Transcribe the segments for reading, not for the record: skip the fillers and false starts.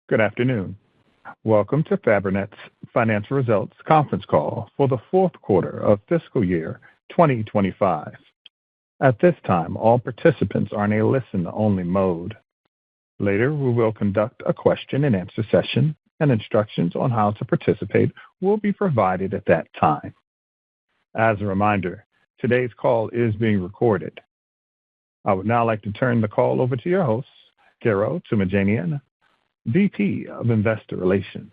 Good afternoon. Welcome to Fabrinet's Financial Results Conference Call for the fourth quarter of fiscal year 2025. At this time, all participants are in a listen-only mode. Later, we will conduct a question-and-answer session, and instructions on how to participate will be provided at that time. As a reminder, today's call is being recorded. I would now like to turn the call over to your host, Garo Toomajanian, VP of Investor Relations.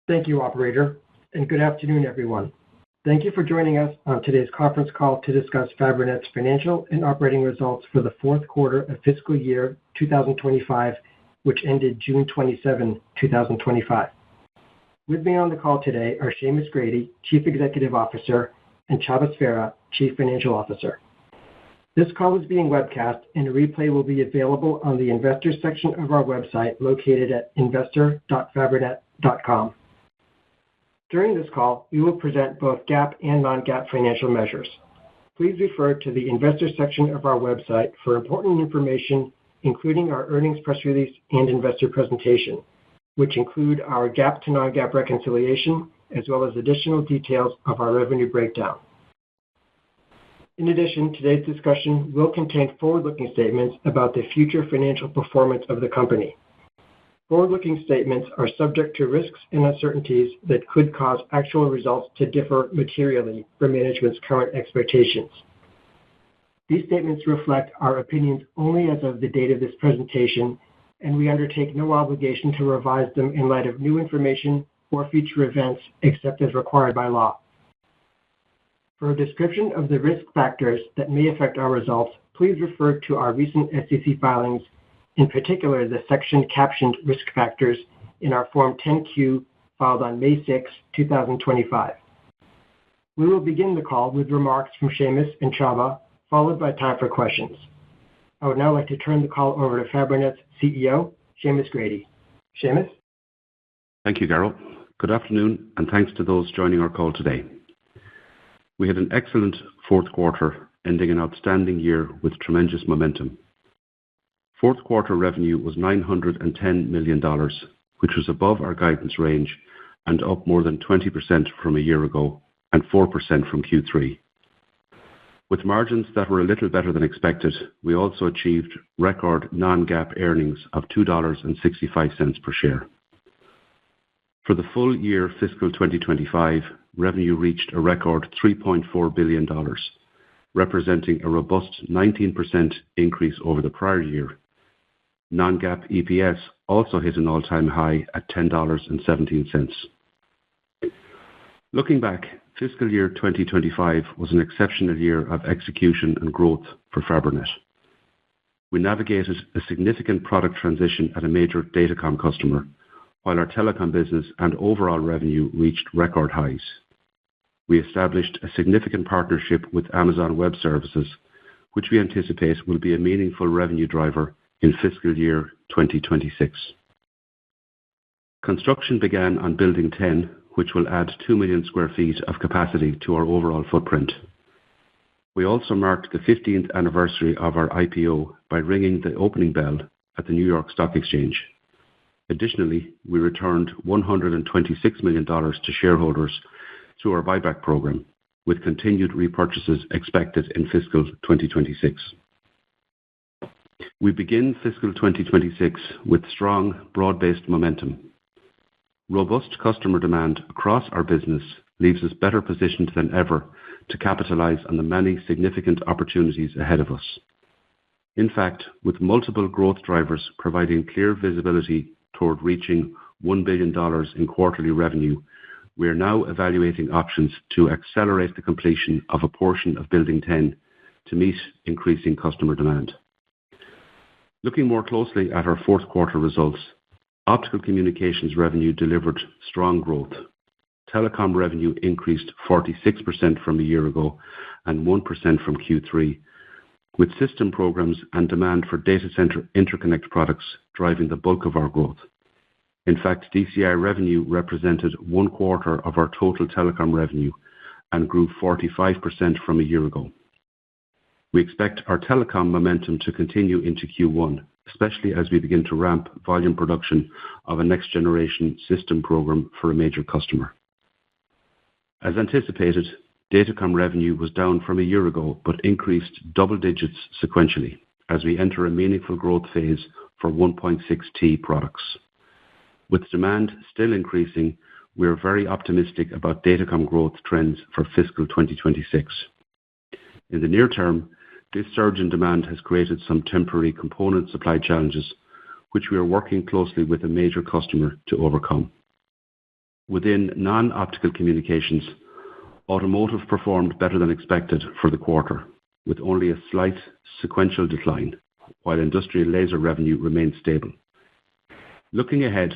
Thank you, Operator, and good afternoon, everyone. Thank you for joining us on today's conference call to discuss Fabrinet's financial and operating results for the fourth quarter of fiscal year 2025, which ended June 27, 2025. With me on the call today are Seamus Grady, Chief Executive Officer, and Csaba Sverha, Chief Financial Officer. This call is being webcast, and a replay will be available on the Investors section of our website located at investor.fabrinet.com. During this call, we will present both GAAP and non-GAAP financial measures. Please refer to the Investors section of our website for important information, including our earnings press release and investor presentation, which include our GAAP to non-GAAP reconciliation, as well as additional details of our revenue breakdown. In addition, today's discussion will contain forward-looking statements about the future financial performance of the company. Forward-looking statements are subject to risks and uncertainties that could cause actual results to differ materially from management's current expectations. These statements reflect our opinions only as of the date of this presentation, and we undertake no obligation to revise them in light of new information or future events except as required by law. For a description of the risk factors that may affect our results, please refer to our recent SEC filings, in particular the section captioned Risk Factors in our Form 10-Q filed on May 6, 2025. We will begin the call with remarks from Seamus and Csaba, followed by time for questions. I would now like to turn the call over to Fabrinet's CEO, Seamus Grady. Seamus? Thank you, Garo. Good afternoon, and thanks to those joining our call today. We had an excellent fourth quarter, ending an outstanding year with tremendous momentum. Fourth quarter revenue was $910 million, which was above our guidance range and up more than 20% from a year ago and 4% from Q3. With margins that were a little better than expected, we also achieved record non-GAAP earnings of $2.65 per share. For the full year fiscal 2025, revenue reached a record $3.4 billion, representing a robust 19% increase over the prior year. Non-GAAP EPS also hit an all-time high at $10.17. Looking back, fiscal year 2025 was an exceptional year of execution and growth for Fabrinet. We navigated a significant product transition at a major datacom customer, while our telecom business and overall revenue reached record highs. We established a significant partnership with Amazon Web Services, which we anticipate will be a meaningful revenue driver in fiscal year 2026. Construction began on Building 10, which will add 2 million square feet of capacity to our overall footprint. We also marked the 15th anniversary of our IPO by ringing the opening bell at the New York Stock Exchange. Additionally, we returned $126 million to shareholders through our buyback program, with continued repurchases expected in fiscal 2026. We begin fiscal 2026 with strong, broad-based momentum. Robust customer demand across our business leaves us better positioned than ever to capitalize on the many significant opportunities ahead of us. In fact, with multiple growth drivers providing clear visibility toward reaching $1 billion in quarterly revenue, we are now evaluating options to accelerate the completion of a portion of Building 10 to meet increasing customer demand. Looking more closely at our fourth quarter results, optical communications revenue delivered strong growth. Telecom revenue increased 46% from a year ago and 1% from Q3, with system programs and demand for data center interconnect products driving the bulk of our growth. In fact, DCI revenue represented 1/4 of our total telecom revenue and grew 45% from a year ago. We expect our telecom momentum to continue into Q1 especially as we begin to ramp volume production of a next-generation system program for a major customer. As anticipated, Datacom revenue was down from a year ago, but increased double digits sequentially as we enter a meaningful growth phase for 1.6T products. With demand still increasing, we are very optimistic about Datacom growth trends for fiscal 2026. In the near term, this surge in demand has created some temporary component supply challenges, which we are working closely with a major customer to overcome. Within non-optical communications, automotive performed better than expected for the quarter, with only a slight sequential decline, while industrial laser revenue remained stable. Looking ahead,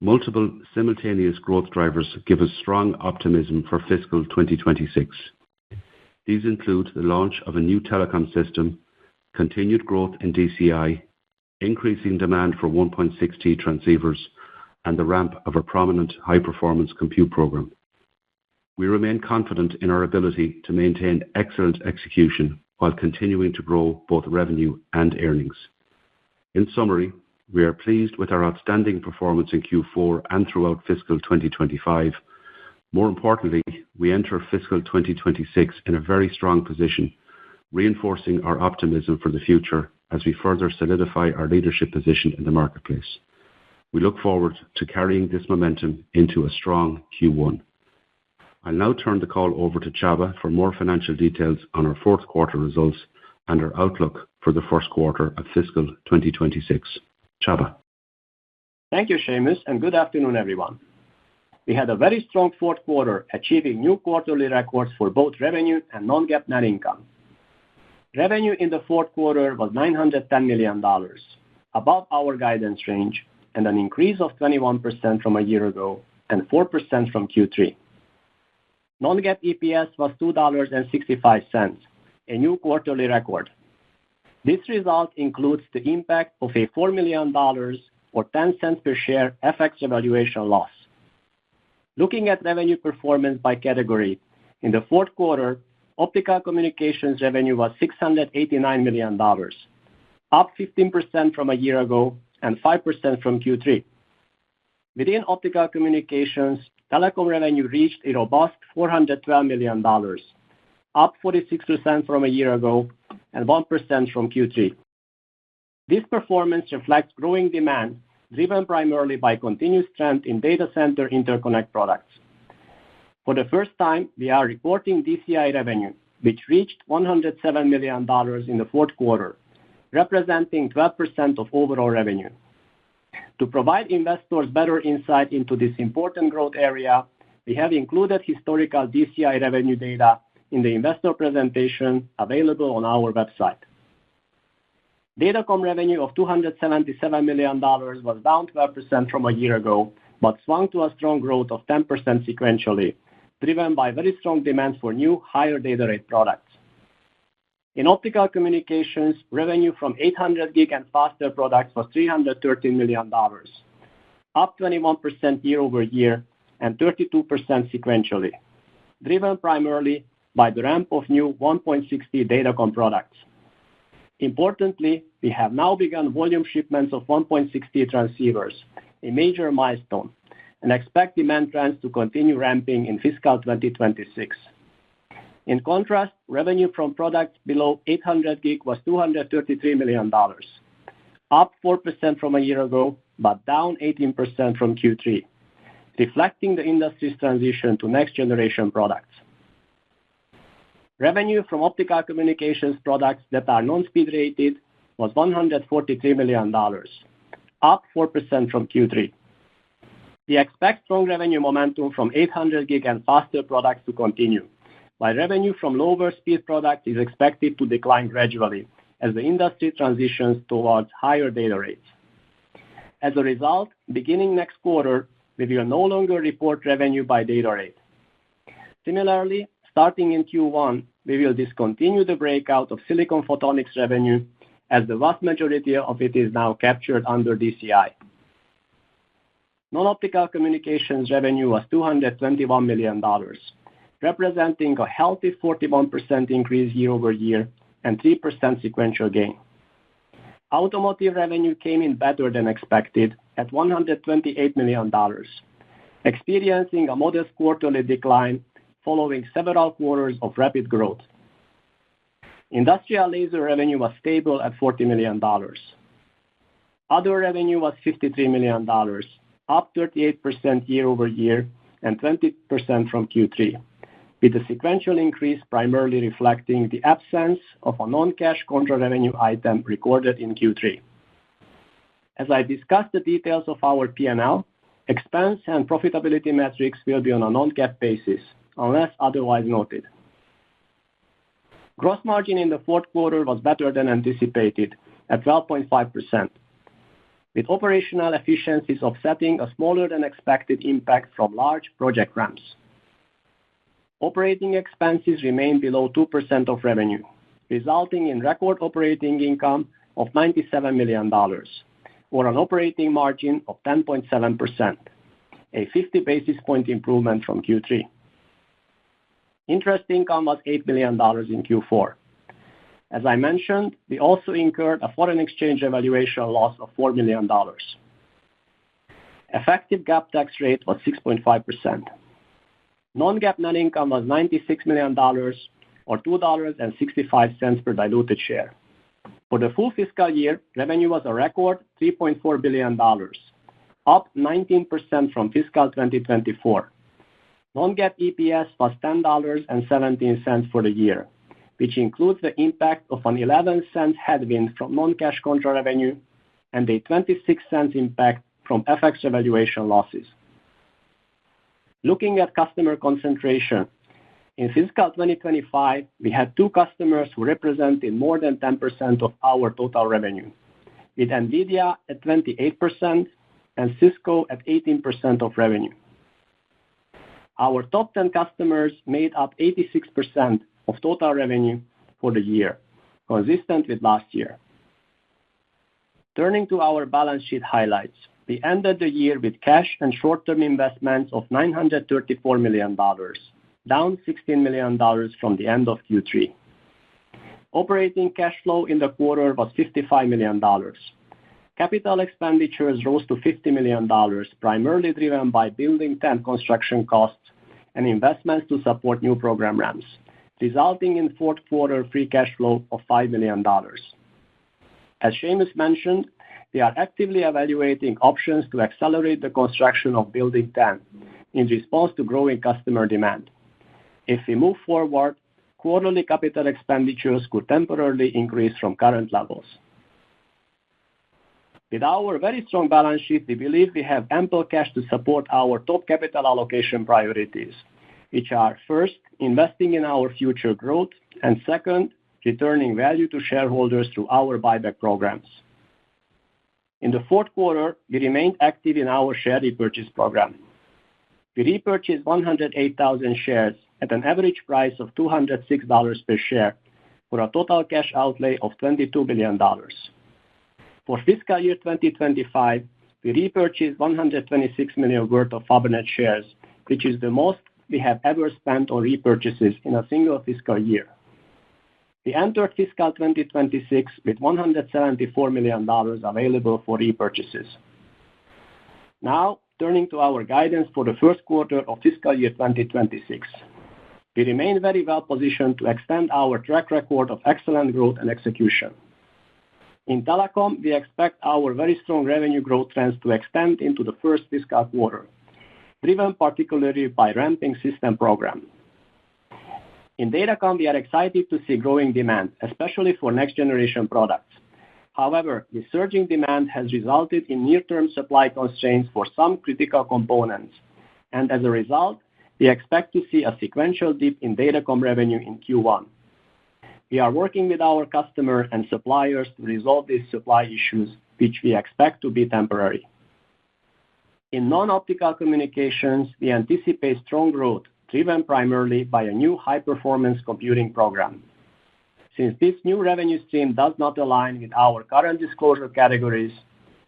multiple simultaneous growth drivers give us strong optimism for fiscal 2026. These include the launch of a new telecom system, continued growth in DCI, increasing demand for 1.6T transceivers, and the ramp of a prominent high-performance compute program. We remain confident in our ability to maintain excellent execution while continuing to grow both revenue and earnings. In summary, we are pleased with our outstanding performance in Q4 and throughout fiscal 2025. More importantly, we enter fiscal 2026 in a very strong position, reinforcing our optimism for the future as we further solidify our leadership position in the marketplace. We look forward to carrying this momentum into a strong Q1. I'll now turn the call over to Csaba for more financial details on our fourth quarter results and our outlook for the first quarter of fiscal 2026. Csaba. Thank you, Seamus, and good afternoon, everyone. We had a very strong fourth quarter, achieving new quarterly records for both revenue and non-GAAP net income. Revenue in the fourth quarter was $910 million, above our guidance range, and an increase of 21% from a year ago and 4% from Q3. Non-GAAP EPS was $2.65, a new quarterly record. This result includes the impact of a $4 million or 10 cents per share FX evaluation loss. Looking at revenue performance by category, in the fourth quarter, optical communications revenue was $689 million, up 15% from a year ago and 5% from Q3. Within optical communications, telecom revenue reached a robust $412 million, up 46% from a year ago and 1% from Q3. This performance reflects growing demand, driven primarily by continued strength in data center interconnect products. For the first time, we are reporting DCI revenue, which reached $107 million in the fourth quarter, representing 12% of overall revenue. To provide investors better insight into this important growth area, we have included historical DCI revenue data in the investor presentation available on our website. Datacom revenue of $277 million was down 12% from a year ago, but swung to a strong growth of 10% sequentially, driven by very strong demand for new higher data rate products. In optical communications, revenue from 800 gig and faster products was $313 million, up 21% year over year and 32% sequentially, driven primarily by the ramp of new 1.6T Datacom products. Importantly, we have now begun volume shipments of 1.6T transceivers, a major milestone, and expect demand trends to continue ramping in fiscal 2026. In contrast, revenue from products below 800 gig was $233 million, up 4% from a year ago, but down 18% from Q3, reflecting the industry's transition to next-generation products. Revenue from optical communications products that are non-speed rated was $143 million, up 4% from Q3. We expect strong revenue momentum from 800 gig and faster products to continue, while revenue from lower speed products is expected to decline gradually as the industry transitions towards higher data rates. As a result, beginning next quarter, we will no longer report revenue by data rate. Similarly, starting in Q1, we will discontinue the breakout of silicon photonics revenue, as the vast majority of it is now captured under DCI. Non-optical communications revenue was $221 million, representing a healthy 41% increase year over year and 3% sequential gain. Automotive revenue came in better than expected at $128 million, experiencing a modest quarterly decline following several quarters of rapid growth. Industrial laser revenue was stable at $40 million. Other revenue was $53 million, up 38% year-over-year and 20% from Q3, with the sequential increase primarily reflecting the absence of a non-cash contra revenue item recorded in Q3. As I discuss the details of our P&L, expense and profitability metrics will be on a non-GAAP basis, unless otherwise noted. Gross margin in the fourth quarter was better than anticipated at 12.5%, with operational efficiencies offsetting a smaller than expected impact from large project ramps. Operating expenses remained below 2% of revenue, resulting in record operating income of $97 million, or an operating margin of 10.7%, a 50 basis point improvement from Q3. Interest income was $8 million in Q4. As I mentioned, we also incurred a foreign exchange evaluation loss of $4 million. Effective GAAP tax rate was 6.5%. Non-GAAP net income was $96 million, or $2.65 per diluted share. For the full fiscal year, revenue was a record $3.4 billion, up 19% from fiscal 2024. Non-GAAP EPS was $10.17 for the year, which includes the impact of an 11-cent headwind from non-cash contra revenue and a 26-cent impact from FX evaluation losses. Looking at customer concentration, in fiscal 2025, we had two customers who represented more than 10% of our total revenue, with NVIDIA at 28% and Cisco at 18% of revenue. Our top 10 customers made up 86% of total revenue for the year, consistent with last year. Turning to our balance sheet highlights, we ended the year with cash and short-term investments of $934 million, down $16 million from the end of Q3. Operating cash flow in the quarter was $55 million. Capital expenditures rose to $50 million, primarily driven by Building 10 construction costs and investments to support new program ramps, resulting in fourth quarter free cash flow of $5 million. As Seamus mentioned, we are actively evaluating options to accelerate the construction of Building 10 in response to growing customer demand. If we move forward, quarterly capital expenditures could temporarily increase from current levels. With our very strong balance sheet, we believe we have ample cash to support our top capital allocation priorities, which are, first, investing in our future growth, and second, returning value to shareholders through our buyback programs. In the fourth quarter, we remained active in our share repurchase program. We repurchased 108,000 shares at an average price of $206 per share for a total cash outlay of $22 billion. For fiscal year 2025, we repurchased $126 million worth of Fabrinet shares, which is the most we have ever spent on repurchases in a single fiscal year. We entered fiscal 2026 with $174 million available for repurchases. Now, turning to our guidance for the first quarter of fiscal year 2026. We remain very well positioned to extend our track record of excellent growth and execution. In telecom, we expect our very strong revenue growth trends to extend into the first fiscal quarter, driven particularly by ramping system programs. In datacom, we are excited to see growing demand, especially for next-generation products. However, the surging demand has resulted in near-term supply constraints for some critical components, and as a result, we expect to see a sequential dip in datacom revenue in Q1. We are working with our customers and suppliers to resolve these supply issues, which we expect to be temporary. In non-optical communications, we anticipate strong growth, driven primarily by a new high-performance computing program. Since this new revenue stream does not align with our current disclosure categories,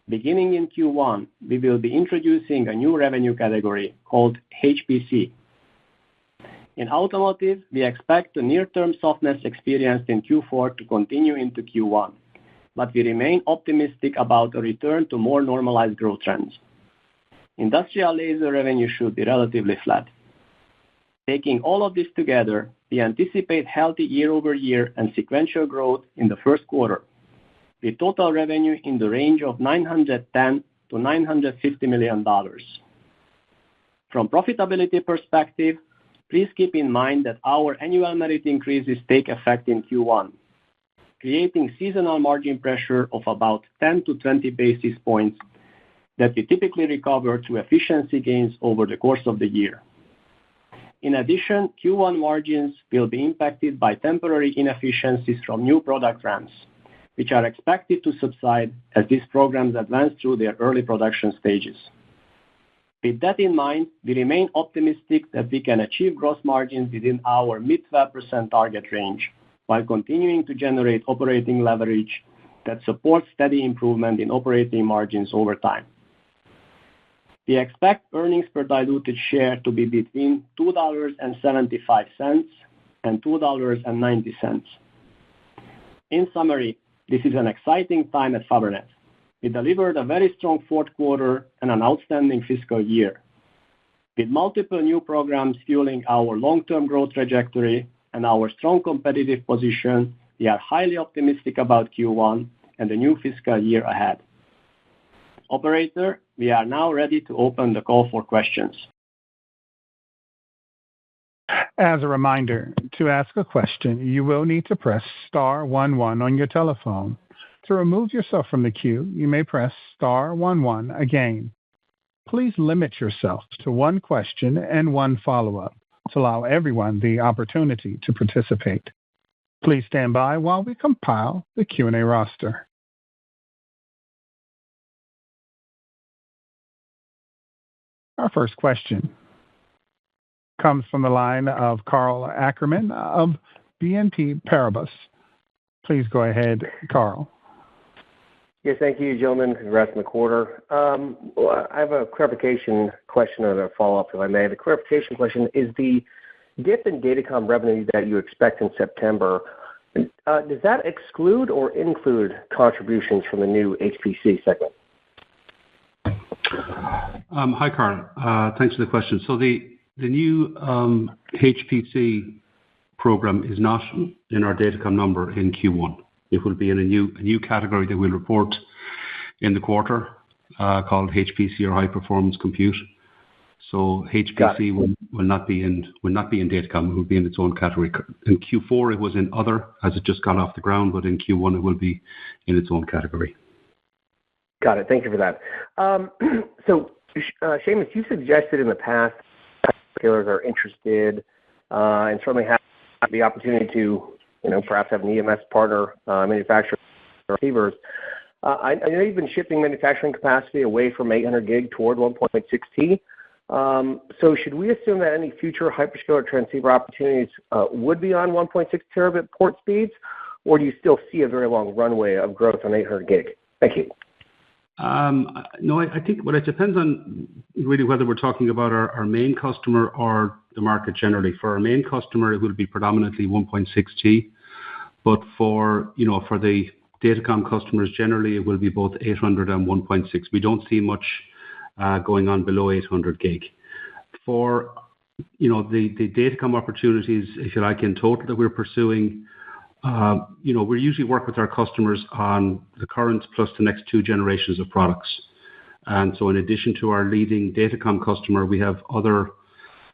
beginning in Q1, we will be introducing a new revenue category called HPC. In automotive, we expect the near-term softness experienced in Q4 to continue into Q1, but we remain optimistic about a return to more normalized growth trends. Industrial laser revenue should be relatively flat. Taking all of this together, we anticipate healthy year-over-year and sequential growth in the first quarter, with total revenue in the range of $910 to $950 million. From profitability perspective, please keep in mind that our annual merit increases take effect in Q1, creating seasonal margin pressure of about 10 to 20 basis points that we typically recover through efficiency gains over the course of the year. In addition, Q1 margins will be impacted by temporary inefficiencies from new product ramps, which are expected to subside as these programs advance through their early production stages. With that in mind, we remain optimistic that we can achieve gross margins within our mid-12% target range while continuing to generate operating leverage that supports steady improvement in operating margins over time. We expect earnings per diluted share to be between $2.75 and $2.90. In summary, this is an exciting time at Fabrinet. We delivered a very strong fourth quarter and an outstanding fiscal year. With multiple new programs fueling our long-term growth trajectory and our strong competitive position, we are highly optimistic about Q1 and the new fiscal year ahead. Operator, we are now ready to open the call for questions. As a reminder, to ask a question, you will need to press star 11 on your telephone. To remove yourself from the queue, you may press star 11 again. Please limit yourself to one question and one follow-up to allow everyone the opportunity to participate. Please stand by while we compile the Q&A roster. Our first question comes from the line of Karl Ackerman of BNP Paribas. Please go ahead, Karl. Yes, thank you, gentlemen. Congrats on the quarter. I have a clarification question and a follow-up, if I may. The clarification question is the dip in Datacom revenue that you expect in September, does that exclude or include contributions from the new HPC segment? Hi, Karl. Thanks for the question. So the new HPC program is not in our Datacom number in Q1. It will be in a new category that we'll report in the quarter called HPC or High Performance Compute. So HPC will not be in Datacom. It will be in its own category. In Q4, it was in other, as it just got off the ground, but in Q1, it will be in its own category. Got it. Thank you for that. So, Seamus, you suggested in the past that hyperscalers are interested and certainly have the opportunity to, perhaps have an EMS partner manufacturer receivers. I know you've been shifting manufacturing capacity away from 800 gig toward 1.6T. So should we assume that any future hyperscaler transceiver opportunities would be on 1.6 terabit port speeds, or do you still see a very long runway of growth on 800 gig? Thank you. No, I think it depends on really whether we're talking about our main customer or the market generally. For our main customer, it will be predominantly 1.6T, but for the Datacom customers generally, it will be both 800 and 1.6. We don't see much going on below 800 gig. For the Datacom opportunities, if you like, in total that we're pursuing, we usually work with our customers on the current plus the next two generations of products. And so in addition to our leading Datacom customer, we have other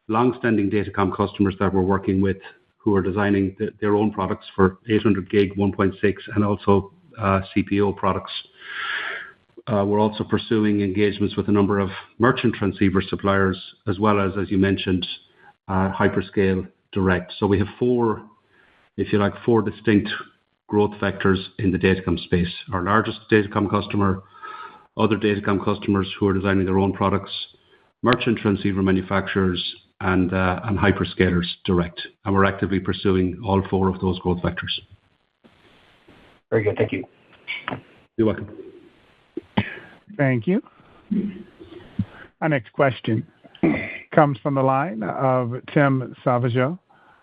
long-standing Datacom customers that we're working with who are designing their own products for 800 gig, 1.6, and also CPO products. We're also pursuing engagements with a number of merchant transceiver suppliers, as well as you mentioned, hyperscale direct. So we have four distinct growth vectors in the Datacom space. Our largest Datacom customer, other Datacom customers who are designing their own products, merchant transceiver manufacturers, and hyperscalers direct. And we're actively pursuing all four of those growth vectors. Very good. Thank you. You're welcome. Thank you. Our next question comes from the line of Tim Savageaux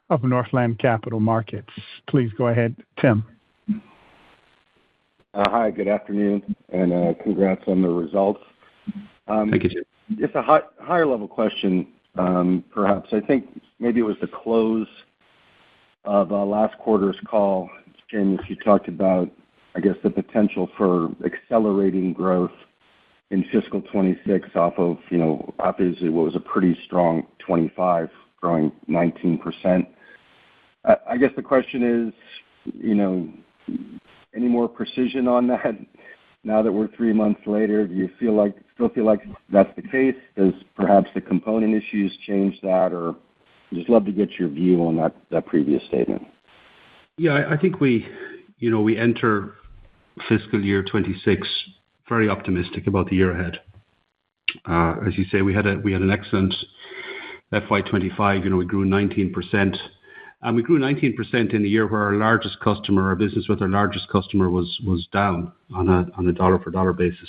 of Northland Capital Markets. Please go ahead, Tim. Hi, good afternoon, and congrats on the results. Thank you, Jim. Just a higher level question, perhaps. I think maybe it was the close of last quarter's call, James, you talked about, I guess, the potential for accelerating growth in fiscal 26 off of, obviously what was a pretty strong 25, growing 19%. I guess the question is, any more precision on that now that we're 3 months later? Do you still feel like that's the case? Does perhaps the component issues change that? Or just love to get your view on that previous statement. Yeah, I think we enter fiscal year 26 very optimistic about the year ahead. As you say, we had an excellent FY25. We grew 19%. And we grew 19% in the year where our business with our largest customer was down on a dollar for dollar basis.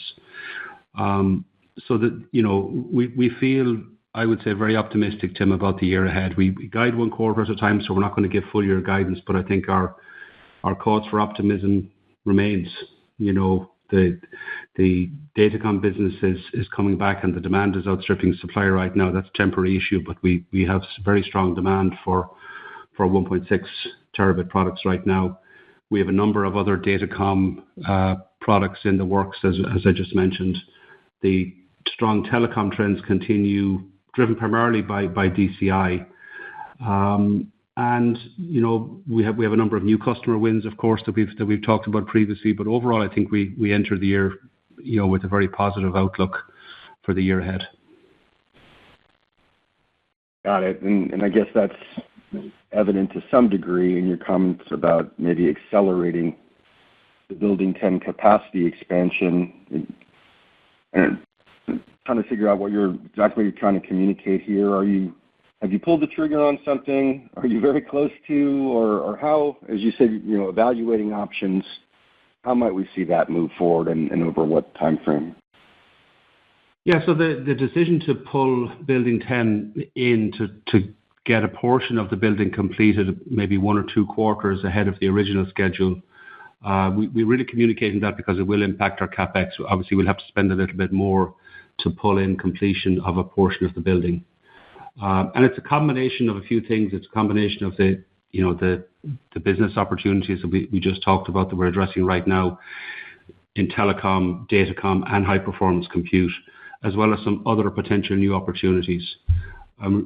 So that, we feel, I would say, very optimistic, Tim, about the year ahead. We guide one quarter at a time, so we're not going to give full year guidance, but I think our cause for optimism remains. The Datacom business is coming back and the demand is outstripping supply right now. That's a temporary issue, but we have very strong demand for 1.6 terabit products right now. We have a number of other Datacom products in the works, as I just mentioned. The strong telecom trends continue, driven primarily by DCI. And we have a number of new customer wins, of course, that we've talked about previously. But overall, I think we enter the year, with a very positive outlook for the year ahead. Got it. And I guess that's evident to some degree in your comments about maybe accelerating the Building 10 capacity expansion. And trying to figure out what you're trying to communicate here. Have you pulled the trigger on something? Are you very close to, or how, as you said, evaluating options, how might we see that move forward and over what time frame? Yeah, so the decision to pull Building 10 in to get a portion of the building completed maybe 1 or 2 quarters ahead of the original schedule, we really communicated that because it will impact our CapEx. Obviously, we'll have to spend a little bit more to pull in completion of a portion of the building. And it's a combination of a few things. It's a combination of the business opportunities that we just talked about that we're addressing right now in telecom, datacom, and high performance compute, as well as some other potential new opportunities.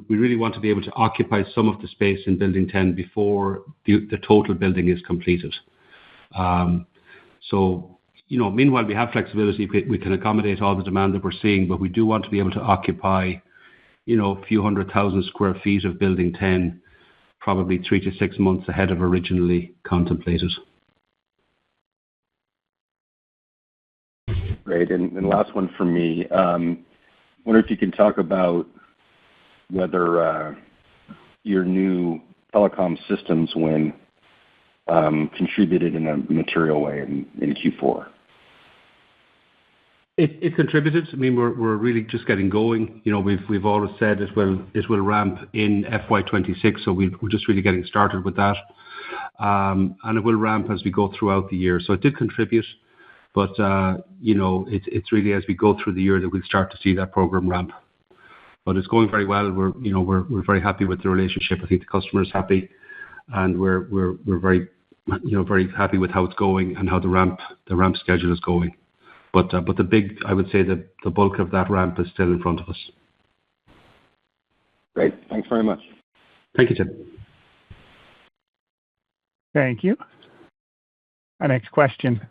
We really want to be able to occupy some of the space in Building 10 before the total building is completed. So, meanwhile, we have flexibility. We can accommodate all the demand that we're seeing, but we do want to be able to occupy, a few 100,000 square feet of Building 10, probably 3 to 6 months ahead of originally contemplated. Great. And last one for me. Wonder if you can talk about whether your new telecom systems win contributed in a material way in Q4. It contributed. I mean, we're really just getting going. We've always said it will ramp in FY26, so we're just really getting started with that. And it will ramp as we go throughout the year. So it did contribute, but it's really as we go through the year that we'll start to see that program ramp. But it's going very well. We're very happy with the relationship. I think the customer is happy, and we're very very happy with how it's going and how the ramp schedule is going. But I would say the bulk of that ramp is still in front of us. Great. Thanks very much. Thank you, Tim. Thank you. Our next question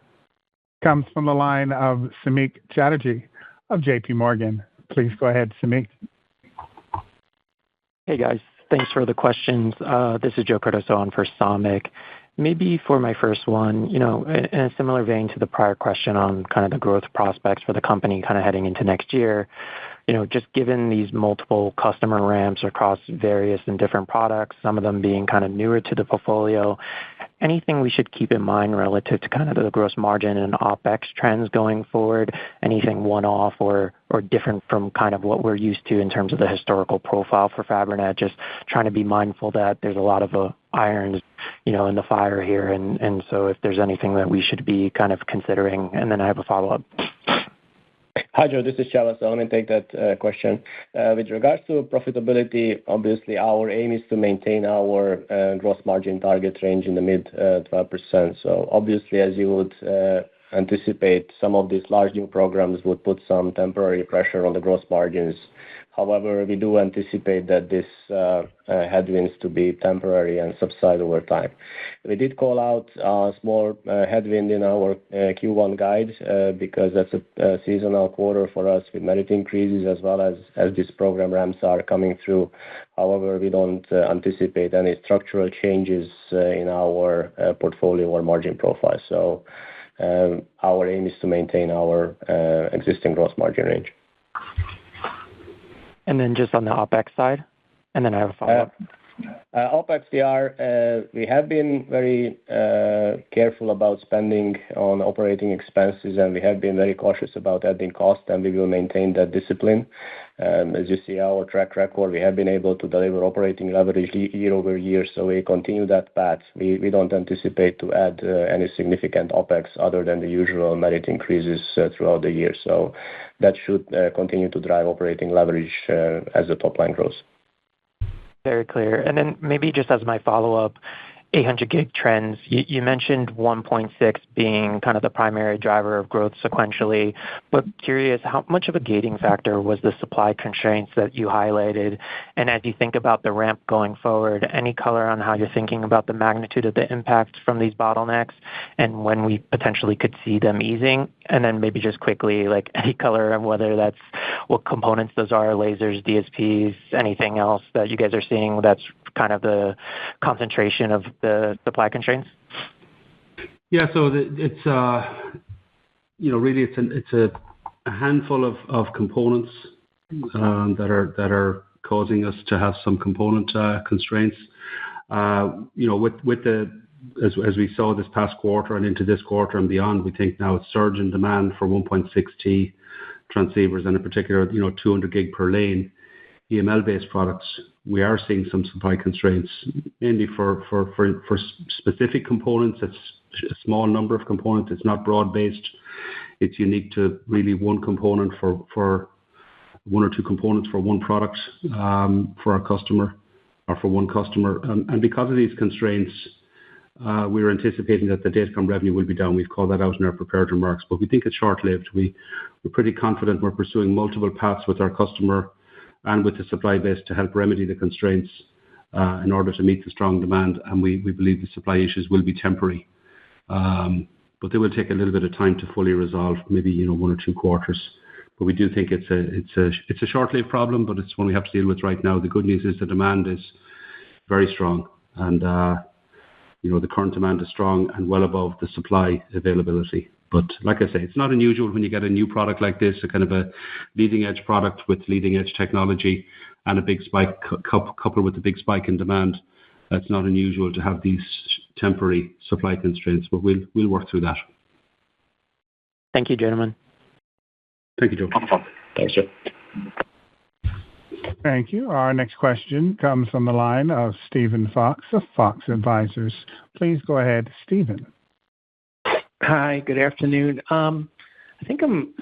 comes from the line of Samik Chatterjee of JP Morgan. Please go ahead, Samik. Hey, guys. Thanks for the questions. This is Joe Cardoso on for Samik. Maybe for my first one, in a similar vein to the prior question on kind of the growth prospects for the company kind of heading into next year, just given these multiple customer ramps across various and different products, some of them being kind of newer to the portfolio, anything we should keep in mind relative to kind of the gross margin and OpEx trends going forward? Anything one-off or different from kind of what we're used to in terms of the historical profile for Fabrinet? Just trying to be mindful that there's a lot of irons, in the fire here. And so if there's anything that we should be kind of considering, and then I have a follow-up. Hi, Joe. This is Csaba. So let me take that question. With regards to profitability, obviously our aim is to maintain our gross margin target range in the mid 12%. So obviously, as you would anticipate, some of these large new programs would put some temporary pressure on the gross margins. However, we do anticipate that this headwinds to be temporary and subside over time. We did call out a small headwind in our Q1 guide because that's a seasonal quarter for us with merit increases as well as these program ramps are coming through. However, we don't anticipate any structural changes in our portfolio or margin profile. So our aim is to maintain our existing gross margin range. And then just on the OpEx side, and then I have a follow-up. OpEx, we have been very careful about spending on operating expenses, and we have been very cautious about adding cost, and we will maintain that discipline. As you see our track record, we have been able to deliver operating leverage year over year, so we continue that path. We don't anticipate to add any significant OpEx other than the usual merit increases throughout the year. So that should continue to drive operating leverage as the top line grows. Very clear. And then maybe just as my follow-up, 800 gig trends, you mentioned 1.6 being kind of the primary driver of growth sequentially, but curious, how much of a gating factor was the supply constraints that you highlighted? And as you think about the ramp going forward, any color on how you're thinking about the magnitude of the impact from these bottlenecks and when we potentially could see them easing? And then maybe just quickly, like any color on whether that's what components those are, lasers, DSPs, anything else that you guys are seeing that's kind of the concentration of the supply constraints? Yeah, so it's really it's a handful of components that are causing us to have some component constraints. With the as we saw this past quarter and into this quarter and beyond, we think now it's surge in demand for 1.6T transceivers and in particular 200 gig per lane EML-based products. We are seeing some supply constraints, mainly for specific components. It's a small number of components. It's not broad-based. It's unique to really one component for one or two components for one product for our customer or for one customer. And because of these constraints, we're anticipating that the Datacom revenue will be down. We've called that out in our prepared remarks, but we think it's short-lived. We're pretty confident we're pursuing multiple paths with our customer and with the supply base to help remedy the constraints in order to meet the strong demand. And we believe the supply issues will be temporary. But they will take a little bit of time to fully resolve, maybe 1 or 2 quarters. But we do think it's a short-lived problem, but it's one we have to deal with right now. The good news is the demand is very strong, and the current demand is strong and well above the supply availability. But like I say, it's not unusual when you get a new product like this, a kind of a leading-edge product with leading-edge technology and a big spike coupled with a big spike in demand. It's not unusual to have these temporary supply constraints, but we'll work through that. Thank you, gentlemen. Thank you, Joe. Thanks, Joe. Thank you. Our next question comes from the line of Stephen Fox of Fox Advisors. Please go ahead, Stephen. Hi, good afternoon. I think I'm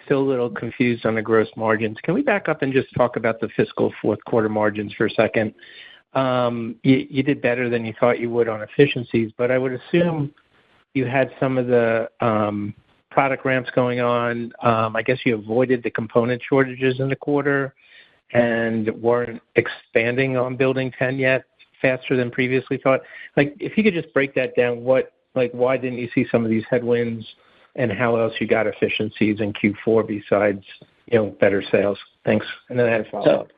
still a little confused on the gross margins. Can we back up and just talk about the fiscal fourth quarter margins for a second? You did better than you thought you would on efficiencies, but I would assume you had some of the product ramps going on. I guess you avoided the component shortages in the quarter and weren't expanding on Building 10 yet faster than previously thought. If you could just break that down, why didn't you see some of these headwinds and how else you got efficiencies in Q4 besides, better sales? Thanks. And then I had a follow-up.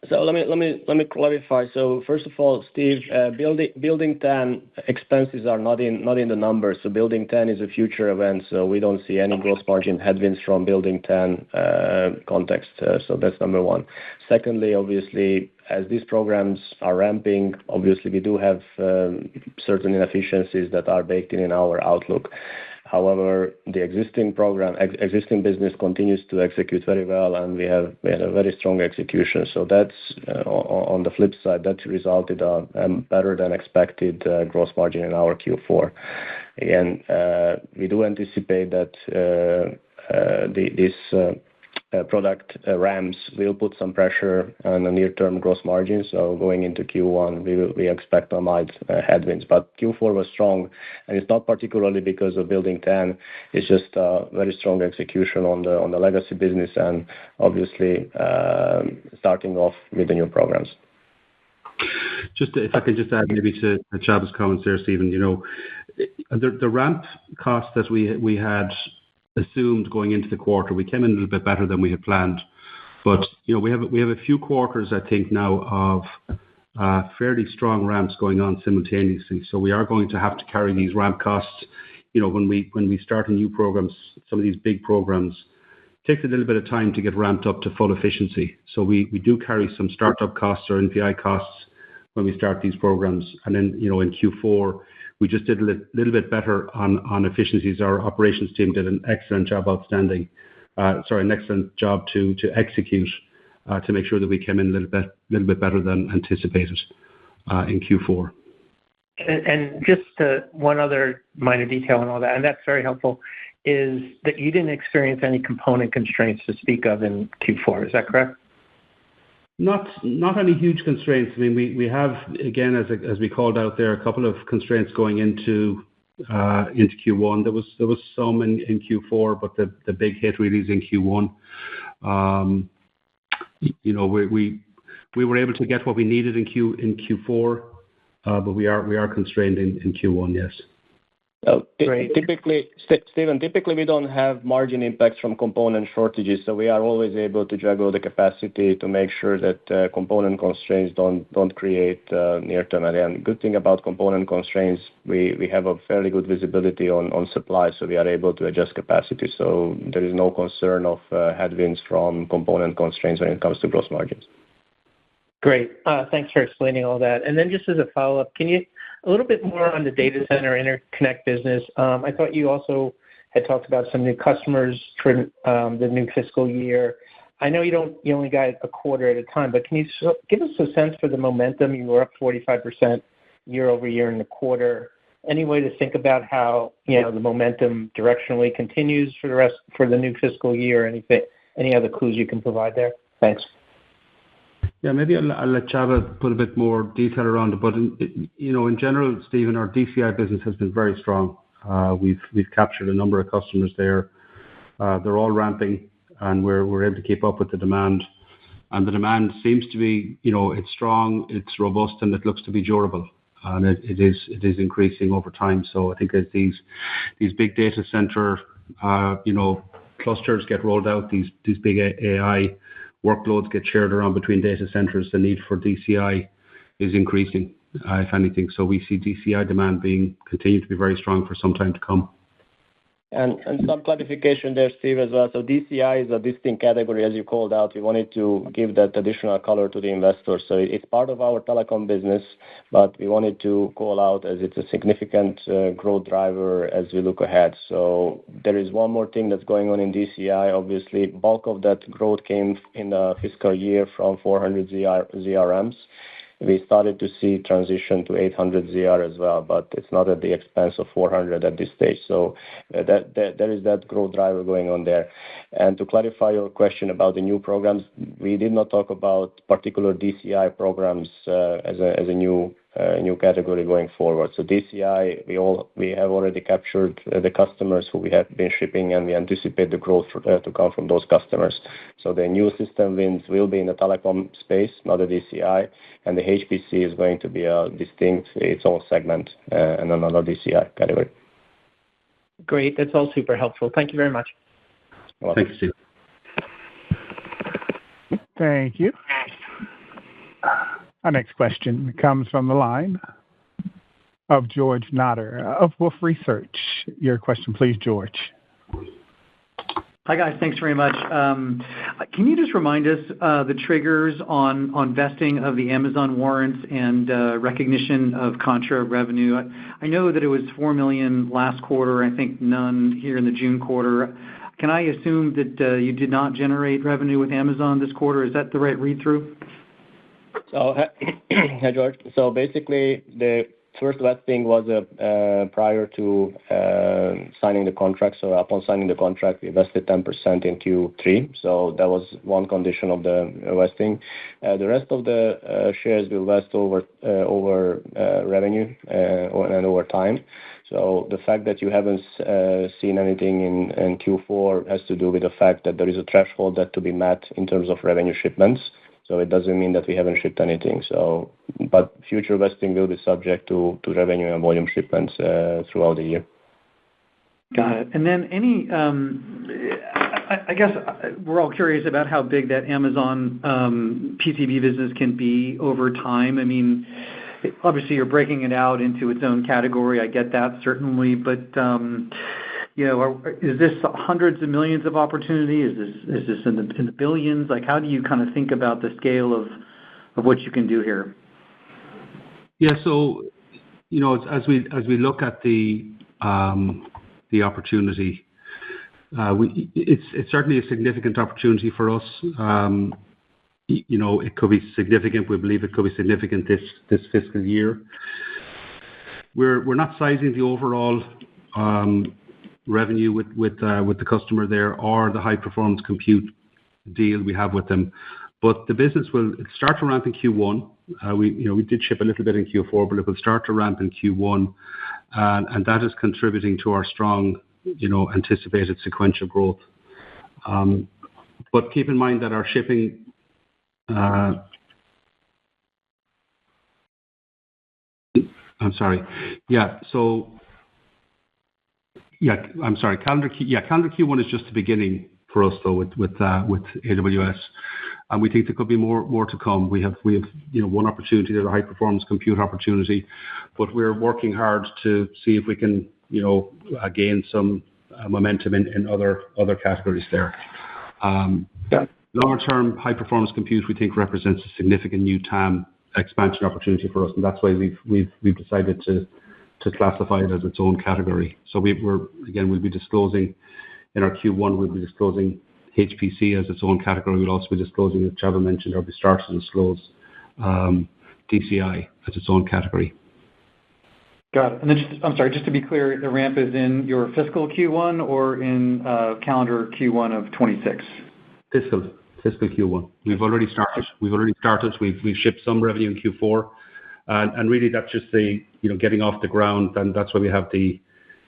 So let me clarify. So first of all, Steve, Building 10 expenses are not in the numbers. So Building 10 is a future event, so we don't see any gross margin headwinds from Building 10 context. So that's number one. Secondly, obviously, as these programs are ramping, obviously we do have certain inefficiencies that are baked in our outlook. However, the existing business continues to execute very well, and we had a very strong execution. So that's on the flip side, that resulted in better than expected gross margin in our Q4. Again, we do anticipate that this product ramps will put some pressure on the near-term gross margin. So going into Q1, we expect a mild headwinds. But Q4 was strong, and it's not particularly because of Building 10. It's just very strong execution on the legacy business and obviously starting off with the new programs. Just if I could just add maybe to Csaba comments there, Stephen, the ramp costs that we had assumed going into the quarter, we came in a little bit better than we had planned. But we have a few quarters, I think, now of fairly strong ramps going on simultaneously. So we are going to have to carry these ramp costs. When we start a new programs, some of these big programs, it takes a little bit of time to get ramped up to full efficiency. So we do carry some startup costs or NPI costs when we start these programs. And then in Q4, we just did a little bit better on efficiencies. Our operations team did an excellent job to execute to make sure that we came in a little bit better than anticipated in Q4. And just one other minor detail on all that, and that's very helpful, is that you didn't experience any component constraints to speak of in Q4. Is that correct? Not any huge constraints. I mean, we have, again, as we called out there, a couple of constraints going into Q1. There was some in Q4, but the big hit really is in Q1. We were able to get what we needed in Q4, but we are constrained in Q1, yes. Typically, Stephen, we don't have margin impacts from component shortages, so we are always able to juggle the capacity to make sure that component constraints don't create near-term. And good thing about component constraints, we have a fairly good visibility on supply, so we are able to adjust capacity. So there is no concern of headwinds from component constraints when it comes to gross margins. Great. Thanks for explaining all that. And then just as a follow-up, can you a little bit more on the data center interconnect business? I thought you also had talked about some new customers for the new fiscal year. I know you only got a quarter at a time, but can you give us a sense for the momentum? You were up 45% year over year in the quarter. Any way to think about how the momentum directionally continues for the new fiscal year? Any other clues you can provide there? Thanks. Yeah, maybe I'll let Csaba put a bit more detail around it. But in general, Stephen, our DCI business has been very strong. We've captured a number of customers there. They're all ramping, and we're able to keep up with the demand. And the demand seems to be, it's strong, it's robust, and it looks to be durable. And it is increasing over time. So I think as these big data center, clusters get rolled out, these big AI workloads get shared around between data centers, the need for DCI is increasing, if anything. So we see DCI demand continue to be very strong for some time to come. And some clarification there, Steve, as well. So DCI is a distinct category, as you called out. We wanted to give that additional color to the investors. So it's part of our telecom business, but we wanted to call out as it's a significant growth driver as we look ahead. So there is one more thing that's going on in DCI. Obviously, bulk of that growth came in the fiscal year from 400 ZRMs. We started to see transition to 800 ZR as well, but it's not at the expense of 400 at this stage. So there is that growth driver going on there. And to clarify your question about the new programs, we did not talk about particular DCI programs as a new category going forward. So DCI, we have already captured the customers who we have been shipping, and we anticipate the growth to come from those customers. So the new system wins will be in the telecom space, not a DCI, and the HPC is going to be a distinct, its own segment, and another DCI category. Great. That's all super helpful. Thank you very much. Thank you, Steve. Thank you. Our next question comes from the line of George Notter of Wolfe Research. Your question, please, George. Hi, guys. Thanks very much. Can you just remind us the triggers on vesting of the Amazon warrants and recognition of contra revenue? I know that it was $4 million last quarter, I think none here in the June quarter. Can I assume that you did not generate revenue with Amazon this quarter? Is that the right read-through? Hi, George. So basically, the first vesting was prior to signing the contract. So upon signing the contract, we vested 10% in Q3. So that was one condition of the vesting. The rest of the shares will vest over revenue and over time. So the fact that you haven't seen anything in Q4 has to do with the fact that there is a threshold that to be met in terms of revenue shipments. So it doesn't mean that we haven't shipped anything. So, but future vesting will be subject to revenue and volume shipments throughout the year. Got it. And then I guess we're all curious about how big that Amazon PCB business can be over time. I mean, obviously you're breaking it out into its own category. I get that certainly, but is this hundreds of millions of opportunity? Is this in the billions? Like, how do you kind of think about the scale of what you can do here? Yeah. So, as we look at the opportunity, it's certainly a significant opportunity for us. It could be significant. We believe it could be significant this fiscal year. We're not sizing the overall revenue with the customer there or the high performance compute deal we have with them, but the business will start to ramp in Q1. We did ship a little bit in Q4, but it will start to ramp in Q1, and that is contributing to our strong anticipated sequential growth. But keep in mind that our shipping Calendar Q1 is just the beginning for us, though, with AWS, and we think there could be more to come. We have one opportunity, there's a high performance compute opportunity, but we're working hard to see if we can gain some momentum in other categories there. Longer term, high performance compute we think represents a significant new TAM expansion opportunity for us, and that's why we've decided to classify it as its own category. So we'll be disclosing in our Q1, we'll be disclosing HPC as its own category. We'll also be disclosing, as Csaba mentioned, or we start to disclose DCI as its own category. Got it. And then just to be clear, the ramp is in your fiscal Q1 or in calendar Q1 of 26? Fiscal Q1. We've already started. We've shipped some revenue in Q4. And really that's just the, getting off the ground, and that's why we have the,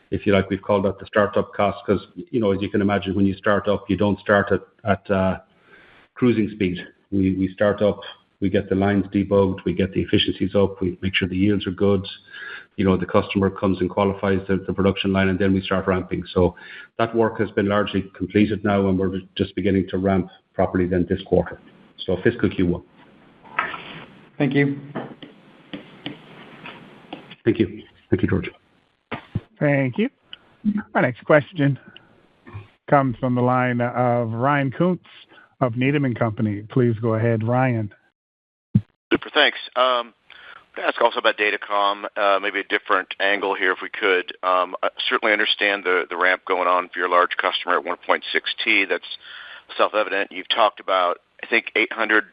if you like, we've called that the startup cost, because, as you can imagine, when you start up, you don't start at cruising speed. We start up, we get the lines debugged, we get the efficiencies up, we make sure the yields are good, the customer comes and qualifies the production line, and then we start ramping. So that work has been largely completed now, and we're just beginning to ramp properly then this quarter. So fiscal Q1. Thank you. Thank you. Thank you, George. Thank you. Our next question comes from the line of Ryan Koontz of Needham & Company. Please go ahead, Ryan. Super, thanks. I'm going to ask also about Datacom, maybe a different angle here if we could. I certainly understand the ramp going on for your large customer at 1.6T. That's self-evident. You've talked about, I think, 800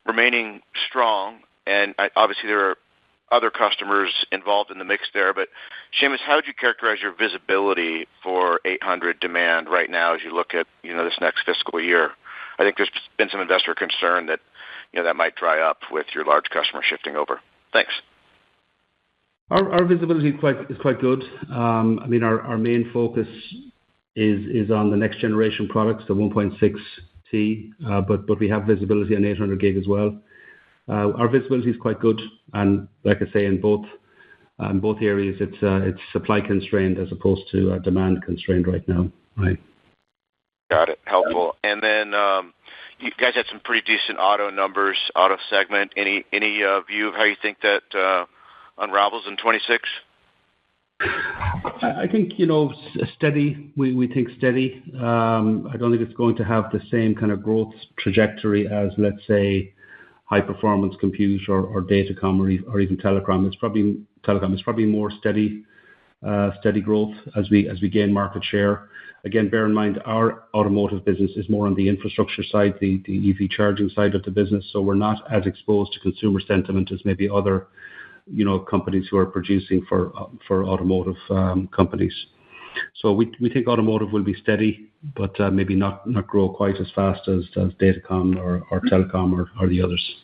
remaining strong, and obviously there are other customers involved in the mix there. But Seamus, how would you characterize your visibility for 800 demand right now as you look at this next fiscal year? I think there's been some investor concern that that might dry up with your large customer shifting over. Thanks. Our visibility is quite good. Our main focus is on the next generation products, the 1.6T, but we have visibility on 800 gig as well. Our visibility is quite good, and like I say, in both areas, it's supply constrained as opposed to demand constrained right now. Right. Got it. Helpful. And then you guys had some pretty decent auto numbers, auto segment. Any view of how you think that unravels in 26? I think, steady. We think steady. I don't think it's going to have the same kind of growth trajectory as, let's say, high-performance compute or datacom or even telecom. It's probably more steady growth as we gain market share. Again, bear in mind, our automotive business is more on the infrastructure side, the EV charging side of the business, so we're not as exposed to consumer sentiment as maybe other companies who are producing for automotive companies. So we think automotive will be steady, but maybe not grow quite as fast as datacom or telecom or the others.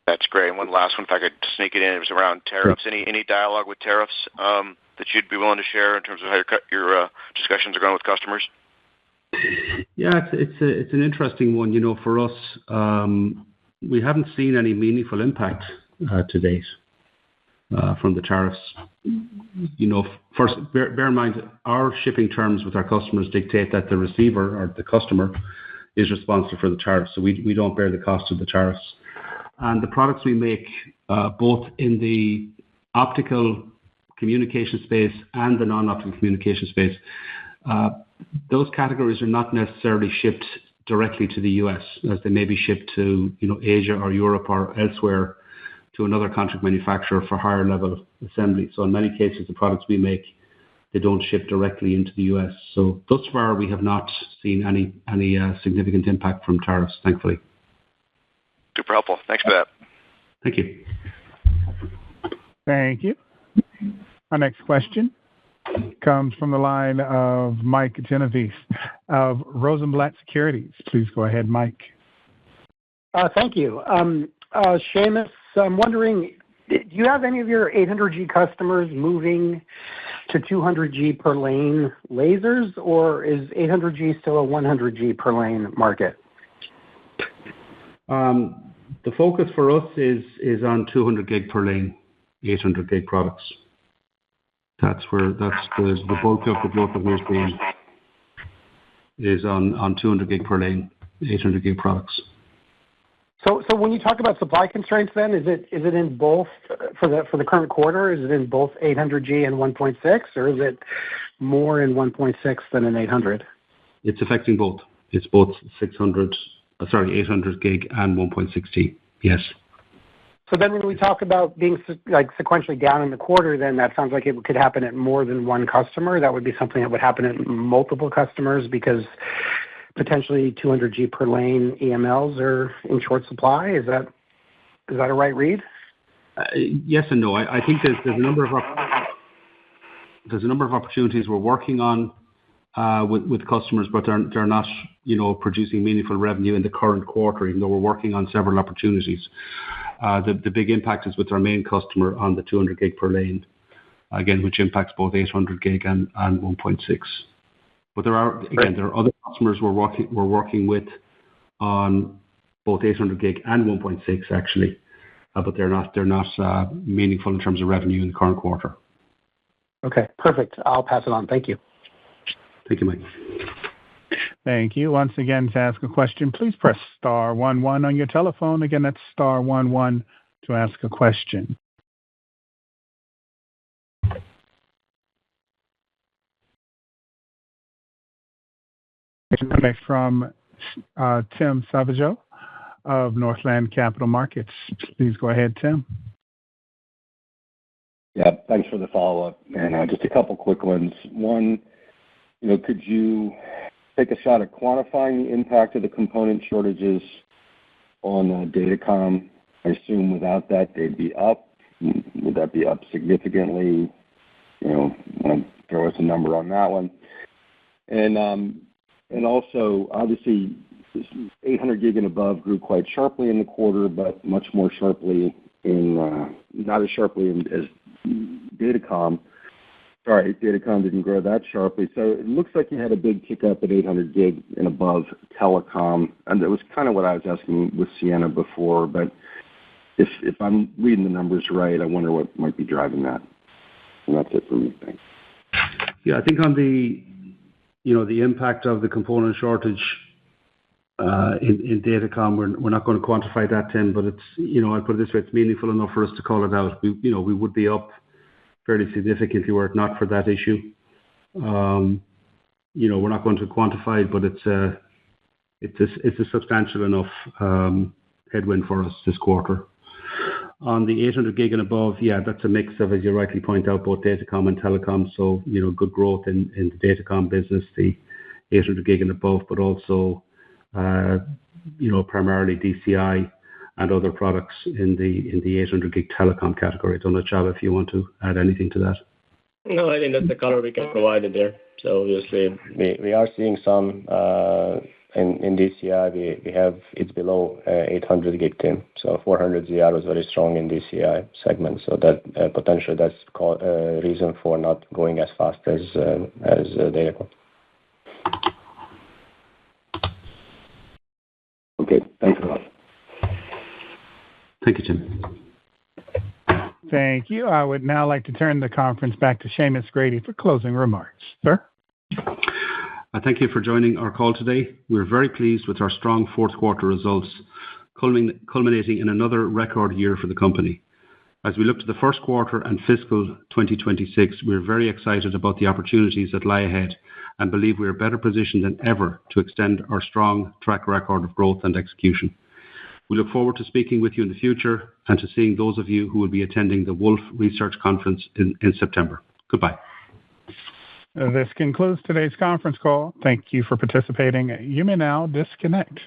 That's great. And one last one, if I could sneak it in, it was around tariffs. Sure. Any dialogue with tariffs that you'd be willing to share in terms of how your discussions are going with customers? Yeah, it's an interesting one. For us, we haven't seen any meaningful impact to date from the tariffs. First, bear in mind, our shipping terms with our customers dictate that the receiver or the customer is responsible for the tariffs, so we don't bear the cost of the tariffs. And the products we make, both in the optical communication space and the non-optical communication space, those categories are not necessarily shipped directly to the U.S. as they may be shipped to Asia or Europe or elsewhere to another contract manufacturer for higher level assembly. So in many cases, the products we make, they don't ship directly into the U.S. So thus far, we have not seen any significant impact from tariffs, thankfully. Super helpful. Thanks for that. Thank you. Thank you. Our next question comes from the line of Mike Genovese of Rosenblatt Securities. Please go ahead, Mike. Thank you. Seamus, I'm wondering, do you have any of your 800G customers moving to 200G per lane lasers, or is 800G still a 100G per lane market? The focus for us is on 200 gig per lane, 800 gig products. That's the bulk of the growth that we're seeing is on 200 gig per lane, 800 gig products. So when you talk about supply constraints, then is it in both for the current quarter? Is it in both 800G and 1.6, or is it more in 1.6 than in 800? It's affecting both. It's both 800 gig and 1.6T. Yes. So then when we talk about being sequentially down in the quarter, then that sounds like it could happen at more than one customer. That would be something that would happen at multiple customers because potentially 200G per lane EMLs are in short supply. Is that a right read? Yes and no. I think there's a number of opportunities we're working on with customers, but they're not producing meaningful revenue in the current quarter, even though we're working on several opportunities. The big impact is with our main customer on the 200 gig per lane, again, which impacts both 800 gig and 1.6. But there are other customers we're working with on both 800 gig and 1.6 actually, but they're not meaningful in terms of revenue in the current quarter. Okay, perfect. I'll pass it on. Thank you. Thank you, Mike. Thank you. Once again, to ask a question, please press star 11 on your telephone. Again, that's star 11 to ask a question. Next from Tim Savageaux of Northland Capital Markets. Please go ahead, Tim. Yeah, thanks for the follow-up. And just a couple quick ones. One, could you take a shot at quantifying the impact of the component shortages on datacom? I assume without that, they'd be up. Would that be up significantly? Throw us a number on that one. And also, obviously, 800 gig and above grew quite sharply in the quarter, but much more sharply not as sharply as datacom. Sorry, datacom didn't grow that sharply. So it looks like you had a big kick up at 800 gig and above telecom, and that was kind of what I was asking with Sienna before. But if I'm reading the numbers right, I wonder what might be driving that. And that's it for me. Thanks. Yeah, I think on the impact of the component shortage in datacom, we're not going to quantify that, Tim, but it's, I'll put it this way, it's meaningful enough for us to call it out. We would be up fairly significantly were it not for that issue. We're not going to quantify it, but it's a substantial enough headwind for us this quarter. On the 800 gig and above, that's a mix of, as you rightly point out, both datacom and telecom. So, good growth in the datacom business, the 800 gig and above, but also, primarily DCI and other products in the 800 gig telecom category. I don't know, Csaba, if you want to add anything to that. No, I think that's the color we can provide there. So obviously, we are seeing some in DCI. It's below 800 gig TIM. So 400 ZR was very strong in DCI segment. So that potentially that's a reason for not going as fast as datacom. Okay, thanks a lot. Thank you, Tim. Thank you. I would now like to turn the conference back to Seamus Grady for closing remarks. Sir? I thank you for joining our call today. We're very pleased with our strong fourth quarter results, culminating in another record year for the company. As we look to the first quarter and fiscal 2026, we're very excited about the opportunities that lie ahead and believe we are better positioned than ever to extend our strong track record of growth and execution. We look forward to speaking with you in the future and to seeing those of you who will be attending the Wolfe Research Conference in September. Goodbye. This concludes today's conference call. Thank you for participating. You may now disconnect.